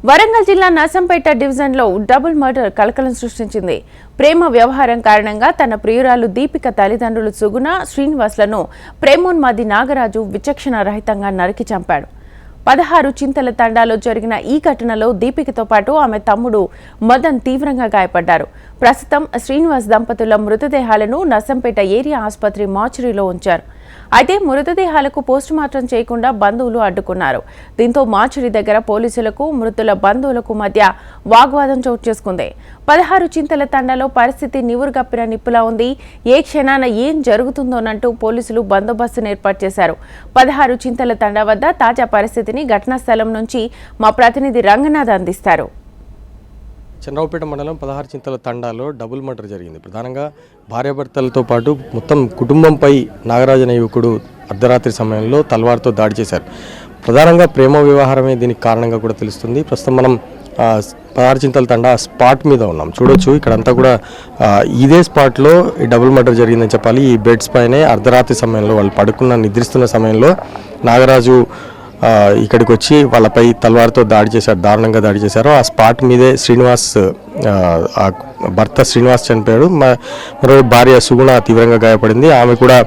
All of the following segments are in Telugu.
వరంగల్ జిల్లా నర్సంపేట డివిజన్లో డబుల్ మర్డర్ కలకలం సృష్టించింది. ప్రేమ వ్యవహారం కారణంగా తన ప్రియురాలు దీపిక తల్లిదండ్రులు సుగుణ, శ్రీనివాస్లను ప్రేమోన్మాది నాగరాజు విచక్షణ రహితంగా నరికి చంపాడు. 16 చింతల తండాలో జరిగిన ఈ ఘటనలో దీపికతో పాటు ఆమె తమ్ముడు మదన్ తీవ్రంగా గాయపడ్డారు. ప్రస్తుతం శ్రీనివాస్ దంపతుల మృతదేహాలను నర్సంపేట ఏరియా ఆసుపత్రి మార్చురీలో ఉంచారు. అయితే మృతదేహాలకు పోస్టుమార్టం చేయకుండా బంధువులు అడ్డుకున్నారు. దీంతో మార్చురీ దగ్గర పోలీసులకు మృతుల బంధువులకు మధ్య వాగ్వాదం చోటు చేసుకుంది. 16 చింతల తండాలో పరిస్థితి నివురుగప్పిన నిప్పులా ఉంది. ఏ క్షణాన ఏం జరుగుతుందోనంటూ పోలీసులు బందోబస్తును ఏర్పాటు చేశారు. 16 చింతల తండా వద్ద తాజా పరిస్థితిని ఘటనా స్థలం నుంచి మా ప్రతినిధి రంగనాథ్ అందిస్తారు. చంద్రబాబుపేట మండలం 16 చింతల తండాలో డబుల్ మర్డర్ జరిగింది. ప్రధానంగా భార్యాభర్తలతో పాటు మొత్తం కుటుంబంపై నాగరాజు అనే యువకుడు అర్ధరాత్రి సమయంలో తల్వార్తో దాడి చేశారు. ప్రధానంగా ప్రేమ వ్యవహారమే దీనికి కారణంగా కూడా తెలుస్తుంది. ప్రస్తుతం మనం 16 చింతల తండా స్పాట్ మీద ఉన్నాం. చూడొచ్చు ఇక్కడంతా కూడా ఇదే స్పాట్లో ఈ డబుల్ మర్డర్ జరిగిందని చెప్పాలి. ఈ బెడ్స్ పైనే అర్ధరాత్రి సమయంలో వాళ్ళు నిద్రిస్తున్న సమయంలో నాగరాజు ఇక్కడికి వచ్చి వాళ్ళపై తల్వార్తో దారుణంగా దాడి చేశారు. ఆ స్పాట్ మీదే శ్రీనివాస్ భర్త శ్రీనివాస్ చనిపోయాడు. మరో భార్య సుగుణ తీవ్రంగా గాయపడింది. ఆమె కూడా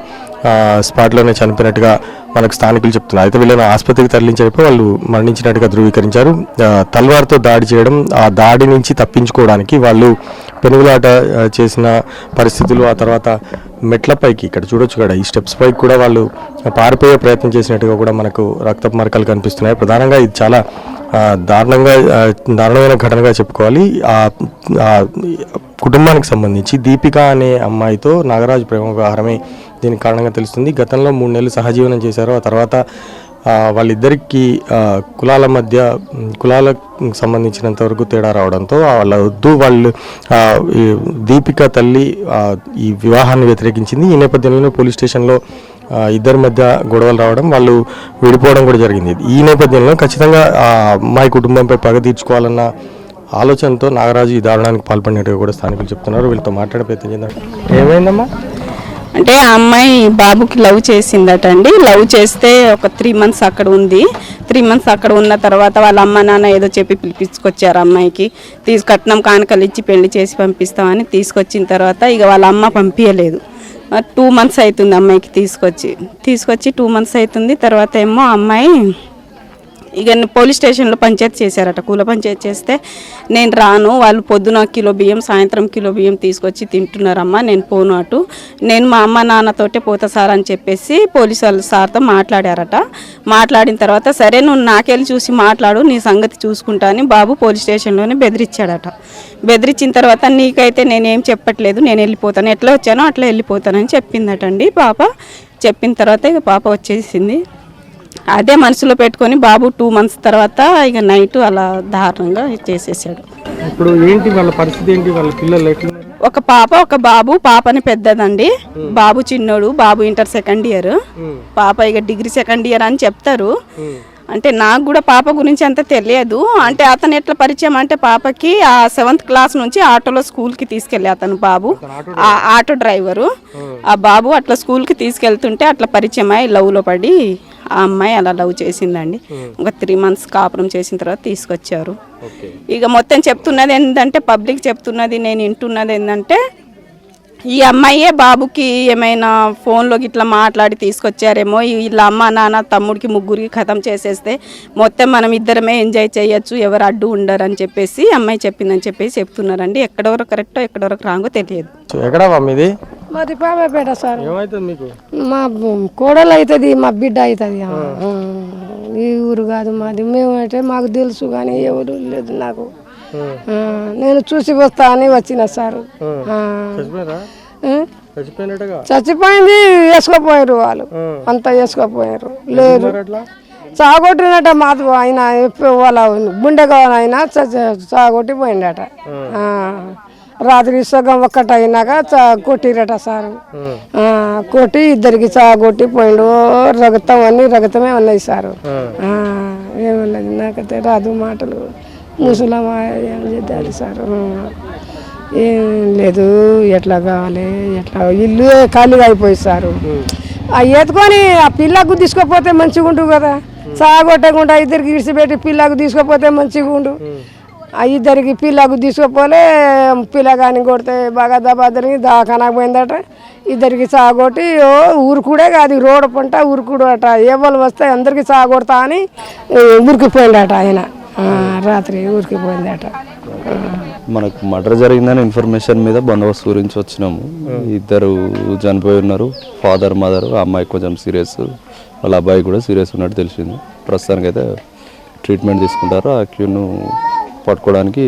స్పాట్లోనే చనిపోయినట్టుగా మనకు స్థానికులు చెప్తున్నారు. అయితే వీళ్ళని ఆసుపత్రికి తరలించేటప్పుడు వాళ్ళు మరణించినట్టుగా ధృవీకరించారు. తల్వార్తో దాడి చేయడం, ఆ దాడి నుంచి తప్పించుకోవడానికి వాళ్ళు పెనుగులాట చేసిన పరిస్థితులు, ఆ తర్వాత మెట్లపైకి ఇక్కడ చూడొచ్చు కదా, ఈ స్టెప్స్ పైకి కూడా వాళ్ళు పారిపోయే ప్రయత్నం చేసినట్టుగా కూడా మనకు రక్తపు మరకలు కనిపిస్తున్నాయి. ప్రధానంగా ఇది చాలా దారుణమైన ఘటనగా చెప్పుకోవాలి. కుటుంబానికి సంబంధించి దీపిక అనే అమ్మాయితో నాగరాజు ప్రేమ వ్యవహారమే దీనికి కారణంగా తెలుస్తుంది. గతంలో 3 నెలలు సహజీవనం చేశారు. ఆ తర్వాత వాళ్ళిద్దరికి కులాలకు సంబంధించినంత వరకు తేడా రావడంతో వాళ్ళు దీపిక తల్లి ఈ వివాహాన్ని వ్యతిరేకించింది. ఈ నేపథ్యంలోనే పోలీస్ స్టేషన్లో ఇద్దరి మధ్య గొడవలు రావడం, వాళ్ళు విడిపోవడం కూడా జరిగింది. ఈ నేపథ్యంలో ఖచ్చితంగా ఆ అమ్మాయి కుటుంబంపై పగ తీర్చుకోవాలన్న ఆలోచనతో నాగరాజు ఈ దారుణానికి పాల్పడినట్టుగా కూడా స్థానికులు చెప్తున్నారు. వీళ్ళతో మాట్లాడే ప్రయత్నం చేద్దాం. ఏమైందమ్మా? అంటే ఆ అమ్మాయి బాబుకి లవ్ చేసిందట అండి. లవ్ చేస్తే ఒక 3 months అక్కడ ఉంది. 3 months అక్కడ ఉన్న తర్వాత వాళ్ళ అమ్మ నాన్న ఏదో చెప్పి పిలిపించుకొచ్చారు. అమ్మాయికి కట్నం కానుకలు ఇచ్చి పెళ్లి చేసి పంపిస్తామని తీసుకొచ్చిన తర్వాత ఇక వాళ్ళ అమ్మ పంపించలేదు. 2 months అవుతుంది అమ్మాయికి తీసుకొచ్చి 2 months అవుతుంది. తర్వాత ఏమో అమ్మాయి ఇక పోలీస్ స్టేషన్లో పంచాయతీ చేశారట. కుల పంచాయతీ చేస్తే నేను రాను, వాళ్ళు పొద్దున కిలో బియ్యం సాయంత్రం కిలో బియ్యం తీసుకొచ్చి తింటున్నారమ్మా, నేను పోను అటు, నేను మా అమ్మ నాన్నతోటే పోతా సార్ అని చెప్పేసి పోలీసు వాళ్ళ సార్తో మాట్లాడారట. మాట్లాడిన తర్వాత సరే నువ్వు నాకెళ్ళి చూసి మాట్లాడు, నీ సంగతి చూసుకుంటా అని బాబు పోలీస్ స్టేషన్లోనే బెదిరించాడట. బెదిరించిన తర్వాత నీకైతే నేనేం చెప్పట్లేదు, నేను వెళ్ళిపోతాను, ఎట్లా వచ్చానో అట్లా వెళ్ళిపోతానని చెప్పిందటండి పాప. చెప్పిన తర్వాత ఇక పాప వచ్చేసింది. అదే మనసులో పెట్టుకొని బాబు 2 months తర్వాత ఇక నైట్ అలా దారుణంగా చేసేసాడు. ఇప్పుడు ఏంటి వాళ్ళ పరిస్థితి ఏంటి? వాళ్ళ పిల్లలు ఒక పాప ఒక బాబు. పాపని పెద్దదండి, బాబు చిన్నోడు. బాబు ఇంటర్ 2nd year, పాప ఇక డిగ్రీ 2nd year అని చెప్తారు. అంటే నాకు కూడా పాప గురించి అంత తెలియదు. అంటే అతను ఎట్లా పరిచయం అంటే పాపకి ఆ 7th class నుంచి ఆటోలో స్కూల్కి తీసుకెళ్ళి అతను బాబు ఆటో డ్రైవరు. ఆ బాబు అట్లా స్కూల్కి తీసుకెళ్తుంటే అట్లా పరిచయం అయ్యి లవ్లో పడి ఆ అమ్మాయి అలా లవ్ చేసిందండి. ఒక 3 months కాపురం చేసిన తర్వాత తీసుకొచ్చారు. ఇక మొత్తం చెప్తున్నది ఏంటంటే, పబ్లిక్ చెప్తున్నది, నేను వింటున్నది ఏంటంటే, ఈ అమ్మాయే బాబుకి ఏమైనా ఫోన్లో ఇట్లా మాట్లాడి తీసుకొచ్చారేమో, వీళ్ళ అమ్మ నాన్న తమ్ముడికి ముగ్గురికి ఖతం చేసేస్తే మొత్తం మనం ఇద్దరమే ఎంజాయ్ చేయొచ్చు, ఎవరు అడ్డు ఉండరు అని చెప్పేసి అమ్మాయి చెప్పిందని చెప్పేసి చెప్తున్నారండి. ఎక్కడెవరో కరెక్టో ఎక్కడెవరకు రాంగో తెలియదు. మాది పాపేట సార్. మీకు మా కోడలు అవుతుంది, మా బిడ్డ అవుతుంది. ఈ ఊరు కాదు మాది. మేమంటే మాకు తెలుసు కానీ ఎవరు లేదు నాకు. నేను చూసి వస్తా అని వచ్చిన సార్. చచ్చిపోయింది, వేసుకోపోయారు వాళ్ళు అంతా, వేసుకోపోయారు. లేదు చాగొట్టినట మాది ఆయన, వాళ్ళ గుండెగా ఆయన చాగొట్టి పోయిందట. రాత్రి సగం ఒక్కటైనాక కొట్టిరట సారు. కొట్టి ఇద్దరికి చాగొట్టి పోయిండు. రగతమే ఉన్నాయి సారు. ఏమన్నది నాకైతే రాదు మాటలు. ముసలమా ఏం చేద్దాలి సారు. ఏం లేదు, ఎట్లా కావాలి, ఎట్లా ఇల్లు ఖాళీగా అయిపోయి సారు. ఎత్తుకొని ఆ పిల్లకు తీసుకోపోతే మంచిగా ఉంటుంది కదా. సాగొట్టకుండా ఇద్దరికి ఇడిచిపెట్టి పిల్లకు తీసుకుపోతే మంచిగా ఉండు. ఆ ఇద్దరికి పిల్లకు తీసుకుపోలే, పిల్లగాని కొడితే బాగా దబాదరికి దాకానకు పోయిందట. ఇద్దరికి సాగొట్టి ఊరుకుడే కాదు, రోడ్డు పంట ఊరుకుడు అట. ఎవరు వస్తే అందరికి సాగొడతా అని ఊరికిపోయిందట ఆయన. రాత్రి ఊరికిపోయిందట. మనకు మర్డర్ జరిగిందని ఇన్ఫర్మేషన్ మీద బందోబస్తు గురించి వచ్చినాము. ఇద్దరు చనిపోయి ఉన్నారు, ఫాదర్ మదర్. ఆ అమ్మాయి కొంచెం సీరియస్, వాళ్ళ అబ్బాయి కూడా సీరియస్ ఉన్నట్టు తెలిసింది. ప్రస్తుతానికి అయితే ట్రీట్మెంట్ తీసుకుంటారు. ఆ క్యూను పట్టుకోవడానికి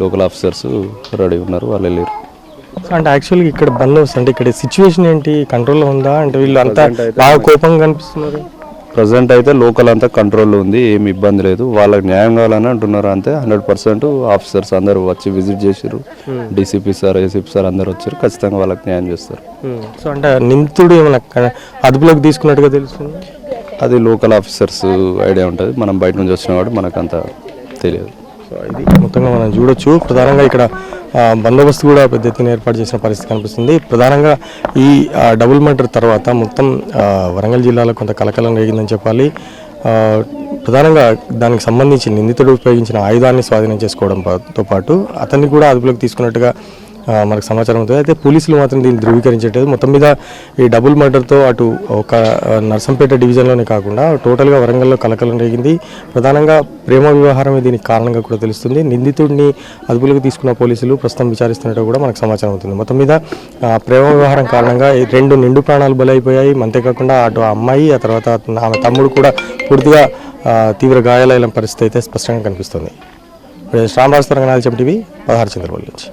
లోకల్ ఆఫీసర్స్ రెడీ ఉన్నారు, వాళ్ళు వెళ్ళారు. అంటే యాక్చువల్గా ఇక్కడ బందోబస్తు అంటే ఇక్కడ సిచ్యువేషన్ ఏంటి, కంట్రోల్లో ఉందా? అంటే వీళ్ళు అంతా బాగా కోపంగా కనిపిస్తున్నారు. ప్రజెంట్ అయితే లోకల్ అంతా కంట్రోల్లో ఉంది, ఏమి ఇబ్బంది లేదు. వాళ్ళకి న్యాయం కావాలని అంటున్నారు అంతే. 100% ఆఫీసర్స్ అందరూ వచ్చి విజిట్ చేశారు. డీసీపీ సార్, ఏసీపీ సార్ అందరూ వచ్చారు. ఖచ్చితంగా వాళ్ళకి న్యాయం చేస్తారు. సో అంటే నిందితుడు ఏమైనా అదుపులోకి తీసుకున్నట్టుగా తెలుస్తుంది? అది లోకల్ ఆఫీసర్స్ ఐడియా ఉంటుంది, మనం బయట నుంచి వచ్చిన వాడు మనకంత తెలియదు. సో ఇది మొత్తంగా మనం చూడొచ్చు. ప్రధానంగా ఇక్కడ బందోబస్తు కూడా పెద్ద ఎత్తున ఏర్పాటు చేసిన పరిస్థితి కనిపిస్తుంది. ప్రధానంగా ఈ డబుల్ మర్డర్ తర్వాత మొత్తం వరంగల్ జిల్లాలో కొంత కలకలం రేగిందని చెప్పాలి. ప్రధానంగా దానికి సంబంధించి నిందితుడు ఉపయోగించిన ఆయుధాన్ని స్వాధీనం చేసుకోవడంతో పాటు అతన్ని కూడా అదుపులోకి తీసుకున్నట్టుగా మనకు సమాచారం అవుతుంది. అయితే పోలీసులు మాత్రం దీన్ని ధృవీకరించట్లేదు. మొత్తం మీద ఈ డబుల్ మర్డర్తో అటు ఒక నర్సంపేట డివిజన్లోనే కాకుండా టోటల్గా వరంగల్లో కలకలం రేగింది. ప్రధానంగా ప్రేమ వ్యవహారమే దీనికి కారణంగా కూడా తెలుస్తుంది. నిందితుడిని అదుపులోకి తీసుకున్న పోలీసులు ప్రస్తుతం విచారిస్తున్నట్టు కూడా మనకు సమాచారం అవుతుంది. మొత్తం మీద ప్రేమ వ్యవహారం కారణంగా 2 నిండు ప్రాణాలు బలైపోయాయి. అంతేకాకుండా అటు ఆ అమ్మాయి, ఆ తర్వాత ఆమె తమ్ముడు కూడా పూర్తిగా తీవ్ర గాయాలైన పరిస్థితి అయితే స్పష్టంగా కనిపిస్తుంది. శ్రామరాజు తెలంగాణ టీవీ 16 చంద్రబాబు నుంచి.